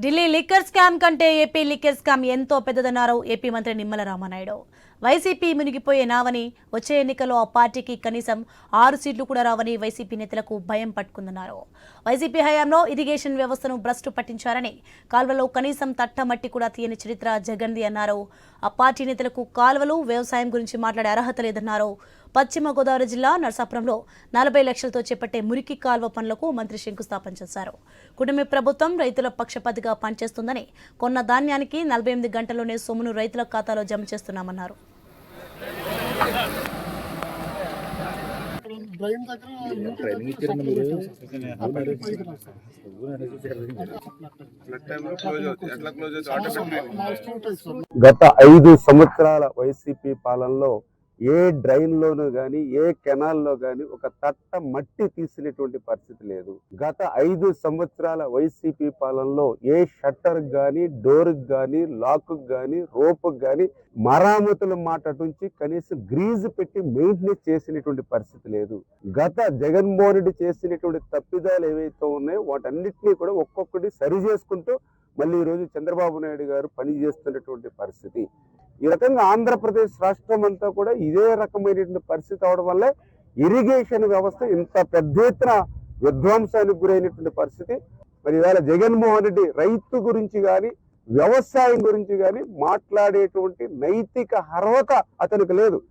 Delhi liquor scam కంటే AP liquor scam ఎంతో పెద్దదన్నారు AP మంత్రి నిమ్మల రామానాయుడు. వైసీపీ మునిగిపోయే నావని, వచ్చే ఎన్నికల్లో ఆ పార్టీకి కనీసం 6 సీట్లు కూడా రావని వైసీపీ నేతలకు భయం పట్టుకుందన్నారు. వైసీపీ హయాంలో ఇరిగేషన్ వ్యవస్థను భ్రష్టు పట్టించారని, కాల్వలో కనీసం తట్టమట్టి కూడా తీయని చరిత్ర జగన్ది అన్నారు. ఆ పార్టీ నేతలకు కాల్వలు, వ్యవసాయం గురించి మాట్లాడే అర్హత లేదన్నారు. పశ్చిమ గోదావరి జిల్లా నరసాపురంలో 40 లక్షలతో చేపట్టే మురికి కాల్వ పనులకు మంత్రి శంకుస్థాపన చేశారు. కుటుంబ ప్రభుత్వం రైతుల పక్షపాతిగా పనిచేస్తుందని, కొన్న ధాన్యానికి 48 గంటల్లోనే సొమ్మును రైతుల ఖాతాలో జమ చేస్తున్నామన్నారు. గత 5 సంవత్సరాల వైసీపీ పాలనలో ఏ డ్రైన్ లోనూ గాని, ఏ కెనాల్లో గాని ఒక తట్ట మట్టి తీసినటువంటి పరిస్థితి లేదు. గత 5 సంవత్సరాల వైసీపీ పాలనలో ఏ షట్టర్ గాని, డోర్ గాని, లాక్ గాని, రోప్ గాని మరామతుల మాట నుంచి కనీసం గ్రీజ్ పెట్టి మెయింటెనెన్స్ చేసినటువంటి పరిస్థితి లేదు. గత జగన్మోహన్ రెడ్డి చేసినటువంటి తప్పిదాలు ఏవైతే ఉన్నాయో వాటన్నిటినీ కూడా ఒక్కొక్కటి సరి చేసుకుంటూ మళ్ళీ ఈ రోజు చంద్రబాబు నాయుడు గారు పనిచేస్తున్నటువంటి పరిస్థితి. ఈ రకంగా ఆంధ్రప్రదేశ్ రాష్ట్రం అంతా కూడా ఇదే రకమైనటువంటి పరిస్థితి అవడం వల్లే ఇరిగేషన్ వ్యవస్థ ఇంత పెద్ద ఎత్తున విధ్వంసానికి గురైనటువంటి పరిస్థితి. మరి ఇవాళ జగన్మోహన్ రెడ్డి రైతు గురించి కానీ, వ్యవసాయం గురించి కానీ మాట్లాడేటువంటి నైతిక అర్హత అతనికి లేదు.